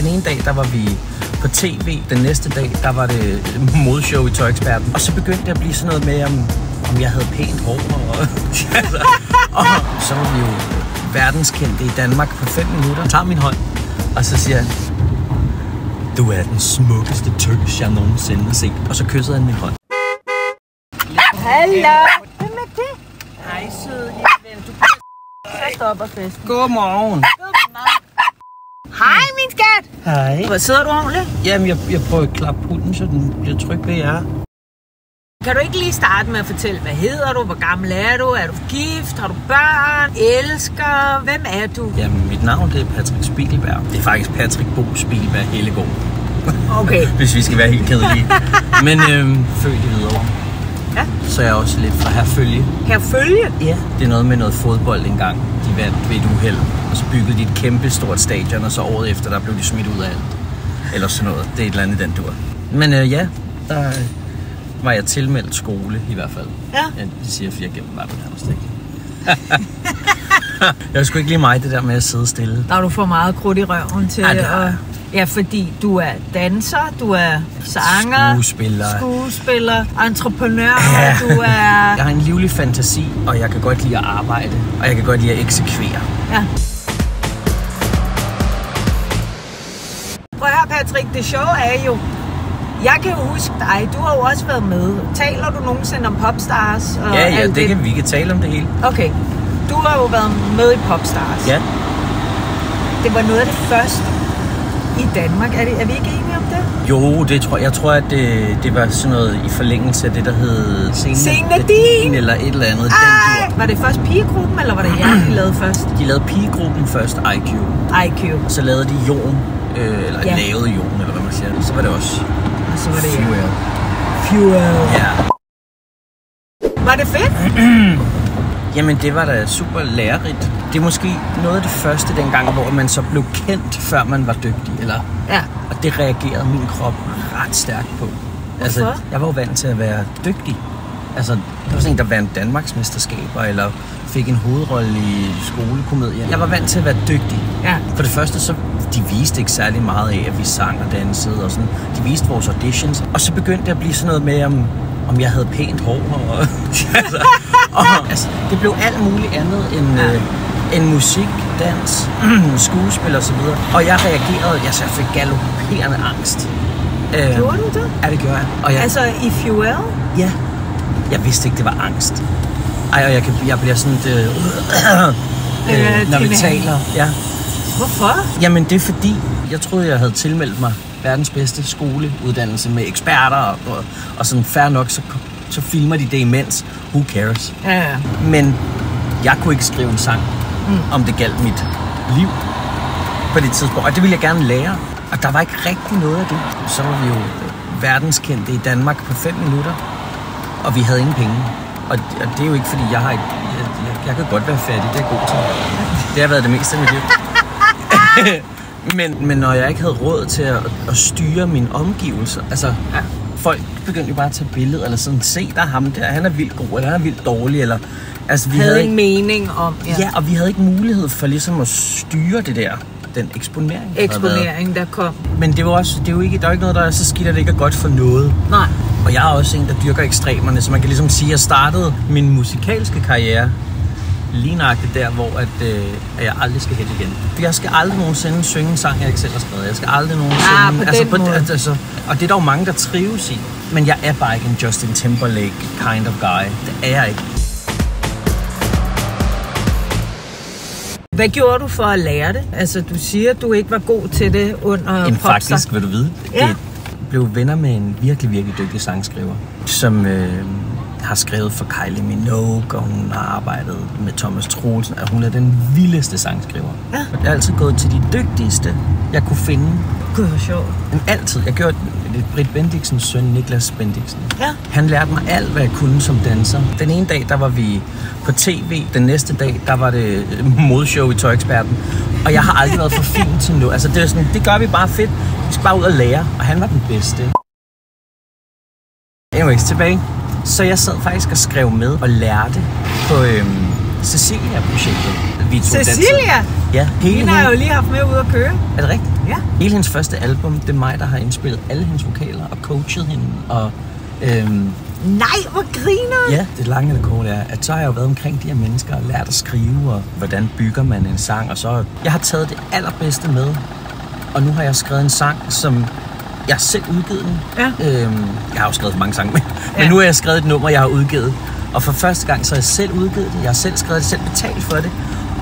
Den ene dag, der var vi på tv. Den næste dag, der var det modeshow i Tøjeksperten. Og så begyndte det at blive sådan noget med, om jeg havde pænt hår. Og så var vi jo verdenskendte i Danmark på 5 minutter. Jeg tager min hånd, og så siger han, du er den smukkeste tøs, jeg nogensinde har set. Og så kyssede han min hånd. Hallo! Hvem er det? Hej, søde lille ven. Du kan så stopper festen. Godmorgen. Hej, min skat! Hej. Hvor sidder du ordentligt? Jamen, jeg prøver at klappe hunden, så den bliver tryg ved jer. Kan du ikke lige starte med at fortælle, hvad hedder du? Hvor gammel er du? Er du gift? Har du børn? Elsker? Hvem er du? Jamen, mit navn det er Patrick Spiegelberg. Det er faktisk Patrick Bo Spiegelberg Hellegaard. Okay. Hvis vi skal være helt kedelige. Men født i Hvidovre. Ja. Så er jeg også lidt fra Herfølge. Herfølge? Ja. Det er noget med noget fodbold engang. De vandt ved et uheld. Og så byggede de et kæmpe stort stadion, og så året efter, der blev de smidt ud af alt. Eller sådan noget. Det er et eller andet den dur. Men ja, der var jeg tilmeldt skole i hvert fald. Ja. Ja, det siger jeg, fordi jeg gennem var det nærmest ikke. Jeg skulle ikke lige mig det der med at sidde stille. Der er du for meget krudt i røven til at... Ja, fordi du er danser, du er sanger, skuespiller, entreprenør, ja. og du er... Jeg har en livlig fantasi, og jeg kan godt lide at arbejde, og jeg kan godt lide at eksekvere. Ja. Prøv at høre, Patrick, det sjove er jo, jeg kan jo huske dig, du har jo også været med. Taler du nogensinde om Popstars? Og Ja, vi kan tale om det hele. Okay, du har jo været med i Popstars. Ja. Det var noget af det første i Danmark. Er vi ikke enige om det? Jo, det tror jeg. Jeg tror, at det var sådan noget i forlængelse af det, der hed Senadine eller et eller andet. Var det først pigegruppen, eller var det jer, de lavede først? De lavede pigegruppen først, IQ. Og så lavede de Jon, lavede Jon, eller hvad man siger. Så var det også så var det Fuel. Ja. Var det fedt? Jamen, det var da super lærerigt. Det er måske noget af det første dengang, hvor man så blev kendt, før man var dygtig. Ja. Og det reagerede min krop ret stærkt på. Altså, jeg var jo vant til at være dygtig. Altså, det var sådan en, der vandt Danmarksmesterskaber, eller fik en hovedrolle i skolekomedien. Jeg var vant til at være dygtig. Ja. For det første, så de viste ikke særlig meget af, at vi sang og dansede og sådan. De viste vores auditions. Og så begyndte det at blive sådan noget med, om jeg havde pænt hår. Altså, det blev alt muligt andet end musik, dans, skuespil og så videre. Og jeg reagerede, jeg fik galopperende angst. Gjorde du det? Ja, det gjorde jeg. Altså i Fuel? Ja. Jeg vidste ikke, det var angst. Ej, og jeg bliver sådan når vi taler. Ja. Hvorfor? Jamen, det er fordi, jeg troede, jeg havde tilmeldt mig verdens bedste skoleuddannelse med eksperter og sådan fair nok, så filmer de det imens. Who cares? Ja. Men jeg kunne ikke skrive en sang, om det galt mit liv på det tidspunkt. Og det ville jeg gerne lære. Og der var ikke rigtig noget af det. Så var vi jo verdenskendte i Danmark på 5 minutter. Og vi havde ingen penge. Og det er jo ikke fordi, jeg kan godt være fattig. Det er god til. Det har været det meste af mit liv. Men når jeg ikke havde råd til at styre mine omgivelser, altså folk begyndte jo bare at tage billeder, eller sådan, se der ham der, han er vildt god, eller han er vildt dårlig, eller... Altså, vi havde en mening om... Ja, og vi havde ikke mulighed for ligesom at styre det der, den eksponering, der kom. Men det var også, der er jo ikke noget, der er så skidt, at det ikke er godt for noget. Nej. Og jeg er også en, der dyrker ekstremerne, så man kan ligesom sige, at jeg startede min musikalske karriere lige nøjagtigt der, hvor at jeg aldrig skal hen igen. For jeg skal aldrig nogensinde synge en sang, jeg ikke selv har skrevet. Jeg skal aldrig nogensinde... og det er der jo mange, der trives i. Men jeg er bare ikke en Justin Timberlake kind of guy. Det er jeg ikke. Hvad gjorde du for at lære det? Altså, du siger, at du ikke var god til det under Popstar. Faktisk, vil du vide. Ja. Jeg blev venner med en virkelig, virkelig dygtig sangskriver, som... har skrevet for Kylie Minogue, og hun har arbejdet med Thomas Troelsen, og hun er den vildeste sangskriver. Ja. Jeg har altid gået til de dygtigste, jeg kunne finde. Gud, hvor sjovt. Men altid. Jeg gjorde Britt Bendiksens søn, Niklas Bendiksen. Ja. Han lærte mig alt, hvad jeg kunne som danser. Den ene dag, der var vi på tv. Den næste dag, der var det modeshow i Tøjeksperten. Og jeg har aldrig været for fin til noget. Altså, det er sådan, det gør vi bare fedt. Vi skal bare ud og lære. Og han var den bedste. Anyways, tilbage. Så jeg sad faktisk og skrev med og lærte Cecilia-projektet. Cecilia? Ja. Hende har jeg jo lige haft med ud at køre. Er det rigtigt? Ja. Hele hendes første album, det er mig, der har indspillet alle hendes vokaler og coachet hende. Og, Nej, hvor griner. ja, det lange eller korte er, at så har jeg jo været omkring de her mennesker og lært at skrive, og hvordan bygger man en sang. Og så jeg har taget det allerbedste med, og nu har jeg skrevet en sang, som jeg har selv udgivet den. Ja. Jeg har jo skrevet mange sange med, men nu har jeg skrevet et nummer, jeg har udgivet. Og for første gang, så har jeg selv udgivet det. Jeg har selv skrevet det, selv betalt for det.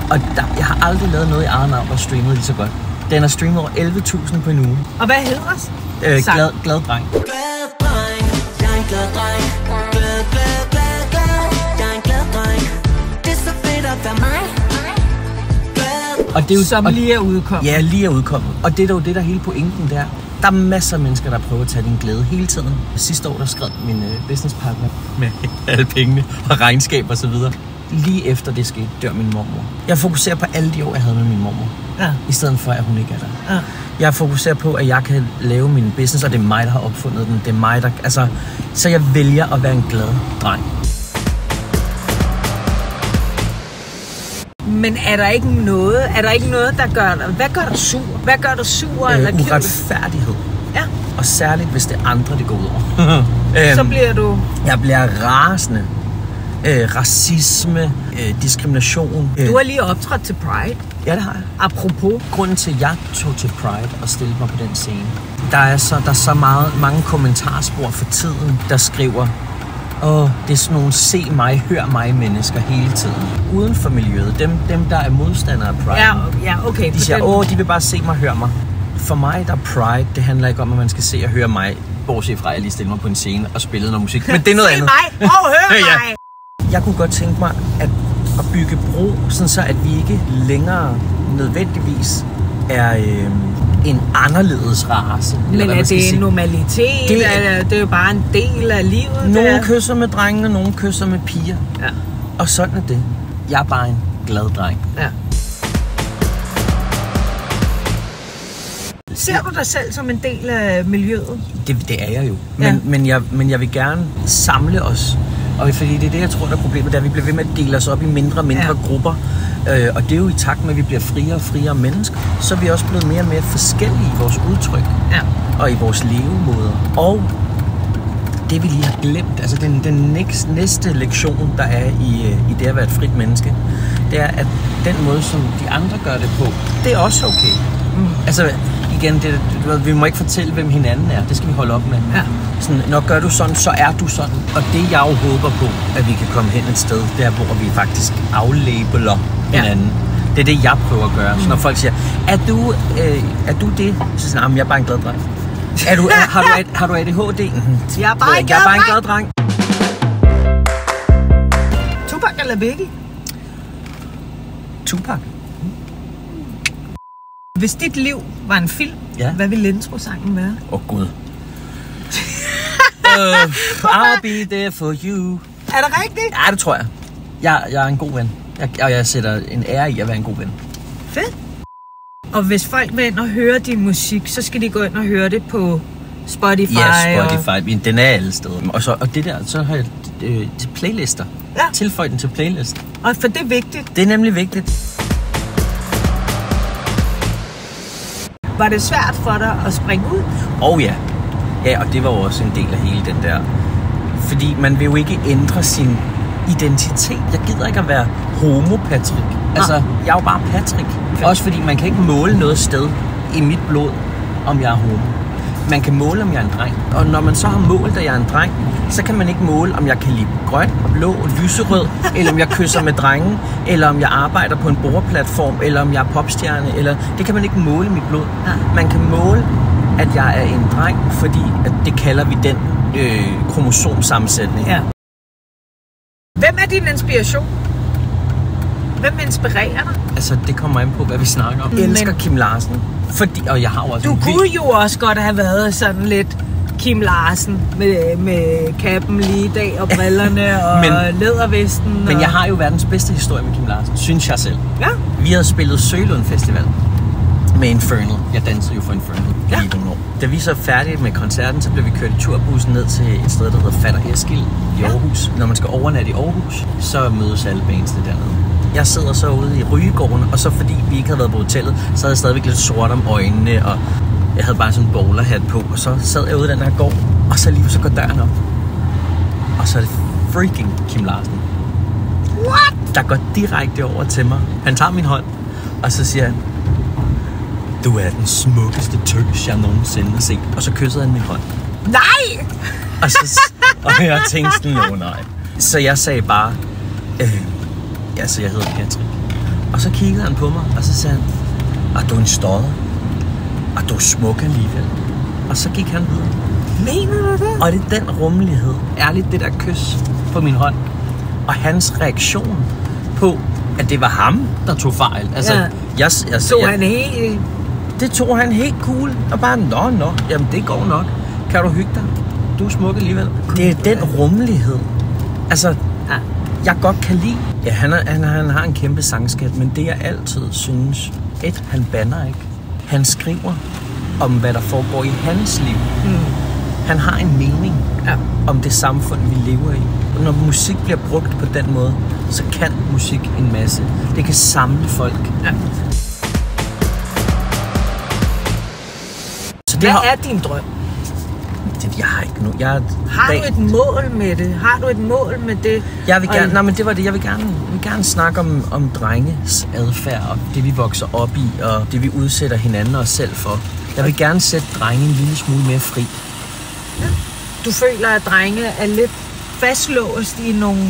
Og jeg har aldrig lavet noget i eget navn, og streamet lige så godt. Den har streamet over 11.000 på en uge. Og hvad hedder det? Glad dreng. Og det er jo, som lige er udkommet. Ja, lige er udkommet. Og det er jo det, der er hele pointen der. Der er masser af mennesker, der prøver at tage din glæde hele tiden. Sidste år, der skrev min businesspartner med alle pengene og regnskab og så videre. Lige efter det skete, dør min mormor. Jeg fokuserer på alle de år, jeg havde med min mormor. Ja. I stedet for, at hun ikke er der. Ja. Jeg fokuserer på, at jeg kan lave min business, og det er mig, der har opfundet den. Det er mig, der... Altså, så jeg vælger at være en glad dreng. Men er der ikke noget, der gør dig... Hvad gør dig sur? Hvad gør dig sur? Uretfærdighed. Ja. Og særligt, hvis det er andre, det går ud over. Så bliver du... Jeg bliver rasende. Racisme, diskrimination. Du har lige optrådt til Pride. Ja, det har jeg. Apropos. Grunden til, at jeg tog til Pride og stillede mig på den scene, der er så mange kommentarspor for tiden, der skriver, det er sådan nogle se mig, hør mig mennesker hele tiden. Uden for miljøet, dem der er modstandere af Pride. Ja, okay. De siger, de vil bare se mig, hør mig. For mig, der er Pride, det handler ikke om, at man skal se og høre mig, bortset fra, at jeg lige stiller mig på en scene og spillede noget musik. Men det er noget andet. Se mig og hør mig! Ja. Jeg kunne godt tænke mig at bygge bro, sådan så at vi ikke længere nødvendigvis er en anderledes race. Men er det en normalitet? Det er jo bare en del af livet. Nogle kysser med drengene, nogle kysser med piger. Ja. Og sådan er det. Jeg er bare en glad dreng. Ja. Ser du dig selv som en del af miljøet? Det er jeg jo. Men jeg vil gerne samle os. Og fordi det er det, jeg tror, der er problemet, at vi bliver ved med at dele os op i mindre grupper. Og det er jo i takt med, at vi bliver friere og friere mennesker. Så er vi også blevet mere og mere forskellige i vores udtryk. Ja. Og i vores levemåder. Og det vi lige har glemt, altså den næste lektion, der er i det at være et frit menneske, det er, at den måde, som de andre gør det på, det er også okay. Altså igen, vi må ikke fortælle, hvem hinanden er. Det skal vi holde op med. Ja. Sådan, når gør du sådan, så er du sådan. Og det jeg jo håber på, at vi kan komme hen et sted, der hvor vi faktisk aflabeler hinanden. Det er det, jeg prøver at gøre. Så når folk siger, er du det? Så siger jeg, jeg er bare en glad dreng. Har du ADHD? Jeg er bare en glad dreng. Tupac eller Biggie? Tupac. Hvis dit liv var en film, hvad ville introsangen være? Gud. I'll be there for you. Er det rigtigt? Ja, det tror jeg. Jeg er en god ven. Jeg sætter en ære i at være en god ven. Fedt. Og hvis folk vil ind og høre din musik, så skal de gå ind og høre det på Spotify. Ja, Spotify. Den er alle steder. Og det der, så har jeg playlister. Ja. Tilføj den til playlist. Og for det er vigtigt. Det er nemlig vigtigt. Var det svært for dig at springe ud? Ja. Ja, og det var jo også en del af hele den der. Fordi man vil jo ikke ændre sin identitet. Jeg gider ikke at være homo-Patrick. Altså, jeg er jo bare Patrick. Også fordi man kan ikke måle noget sted i mit blod, om jeg er homo. Man kan måle, om jeg er en dreng. Og når man så har målt, at jeg er en dreng, så kan man ikke måle, om jeg kan lide grøn, blå, lyserød, eller om jeg kysser med drenge, eller om jeg arbejder på en boreplatform, eller om jeg er popstjerne, eller det kan man ikke måle i mit blod. Man kan måle, at jeg er en dreng, fordi at det kalder vi den kromosomsammensætning. Ja. Hvem er din inspiration? Hvem inspirerer dig? Altså, det kommer an på, hvad vi snakker om. Jeg elsker Kim Larsen. Og jeg har også du kunne jo også godt have været sådan lidt Kim Larsen med kappen lige i dag og brillerne og lædervesten. Men jeg har jo verdens bedste historie med Kim Larsen, synes jeg selv. Ja. Vi havde spillet Sølund Festival. med Infernal. Jeg dansede jo for Infernal i nogle år. Da vi så er færdige med koncerten, så blev vi kørt i turbussen ned til et sted, der hedder Fatter Eskil i Aarhus. Når man skal overnatte i Aarhus, så mødes alle bandsene dernede. Jeg sidder så ude i Rygegården, og så fordi vi ikke havde været på hotellet, så havde jeg stadigvæk lidt sort om øjnene, og jeg havde bare sådan en bowlerhat på, og så sad jeg ude i den her gård, og så lige så går døren op. Og så er det freaking Kim Larsen. What? Der går direkte over til mig. Han tager min hånd, og så siger han, du er den smukkeste tøs, jeg nogensinde har set. Og så kyssede han min hånd. Nej! Og jeg tænkte sådan, nej. Så jeg sagde bare, så jeg hedder Patrick. Og så kiggede han på mig, og så sagde han, du er en stodder. Og du er smuk alligevel. Og så gik han videre. Mener du det? Og det er den rummelighed. Ærligt, det der kys på min hånd. Og hans reaktion på, at det var ham, der tog fejl. Altså, det tog han helt cool. Og bare, nå, jamen det går nok. Kan du hygge dig? Du er smuk alligevel. Det er den rummelighed. Altså, jeg godt kan lide. Ja, han har en kæmpe sangskat, men det jeg altid synes, han bander ikke. Han skriver om, hvad der foregår i hans liv. Han har en mening om det samfund, vi lever i. Og når musik bliver brugt på den måde, så kan musik en masse. Det kan samle folk. Ja. Så hvad er din drøm? Jeg har ikke nu. Har du et mål med det? Har du et mål med det? Jeg vil gerne. Nej, men det var det. Jeg vil gerne snakke om drenges adfærd og det vi vokser op i og det vi udsætter hinanden og os selv for. Jeg vil gerne sætte drenge en lille smule mere fri. Ja. Du føler at drenge er lidt fastlåst i nogle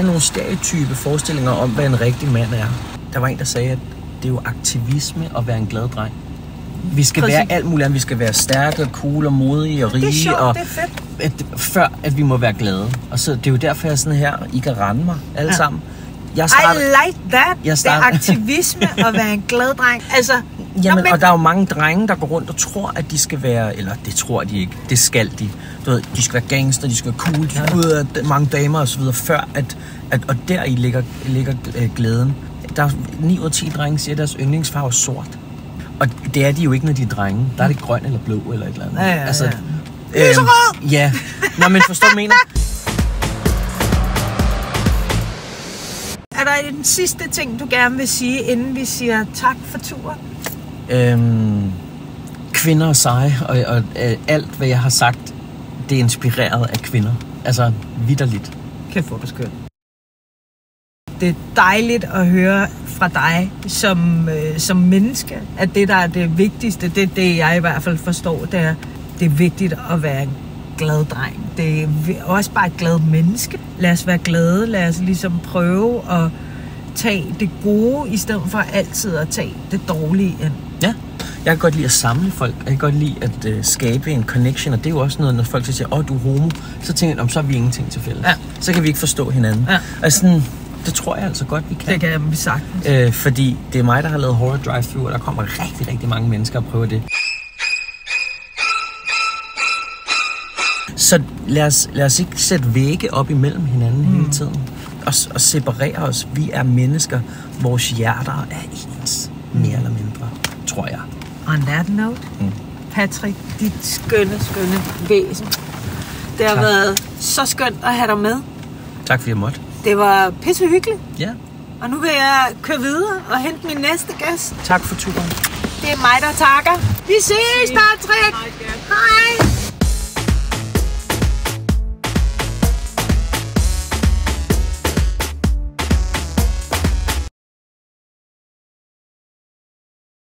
nogle stereotype forestillinger om hvad en rigtig mand er. Der var en der sagde at det er jo aktivisme at være en glad dreng. Vi skal være alt muligt andet. Vi skal være stærke, cool og modige og rige. Det er sjovt, og det er fedt. Før at vi må være glade. Og så det er jo derfor, jeg er sådan her. I kan rende mig alle sammen. I like that. Det er aktivisme at være en glad dreng. Altså, jamen, og der er jo mange drenge, der går rundt og tror, at de skal være... Eller det tror de ikke. Det skal de. Du ved, de skal være gangster, de skal være cool, de skal ud af mange damer og så videre. Før og deri ligger glæden. Der er 9 ud af 10 drenge siger, at deres yndlingsfarve er sort. Og det er de jo ikke, når de er drenge. Der er det grøn eller blå eller et eller andet. Ja. Altså, lyserød! Ja. Nå, men forstår du, mener? Er der en sidste ting, du gerne vil sige, inden vi siger tak for turen? Kvinder er seje, og alt, hvad jeg har sagt, det er inspireret af kvinder. Altså, vitterligt. Kan få det skønt. Det er dejligt at høre fra dig som menneske, at det, der er det vigtigste, det jeg i hvert fald forstår, det er vigtigt at være en glad dreng. Det er også bare et glad menneske. Lad os være glade, lad os ligesom prøve at tage det gode, i stedet for altid at tage det dårlige ind. Ja, jeg kan godt lide at samle folk, jeg kan godt lide at skabe en connection, og det er jo også noget, når folk siger, du er homo, så tænker jeg, så er vi ingenting til fælles. Ja. Så kan vi ikke forstå hinanden. Ja. Altså, det tror jeg altså godt, vi kan. Det kan vi sagtens. Fordi det er mig, der har lavet Horror Drive-Thru, og der kommer rigtig, rigtig mange mennesker og prøver det. Så lad os ikke sætte vægge op imellem hinanden hele tiden. Og separere os. Vi er mennesker. Vores hjerter er ens. Mere eller mindre, tror jeg. On that note, Patrick, dit skønne væsen. Det har været så skønt at have dig med. Tak fordi jeg måtte. Det var pissehyggeligt. Ja. Og nu vil jeg køre videre og hente min næste gæst. Tak for turen. Det er mig, der takker. Vi ses, Patrick. Hej.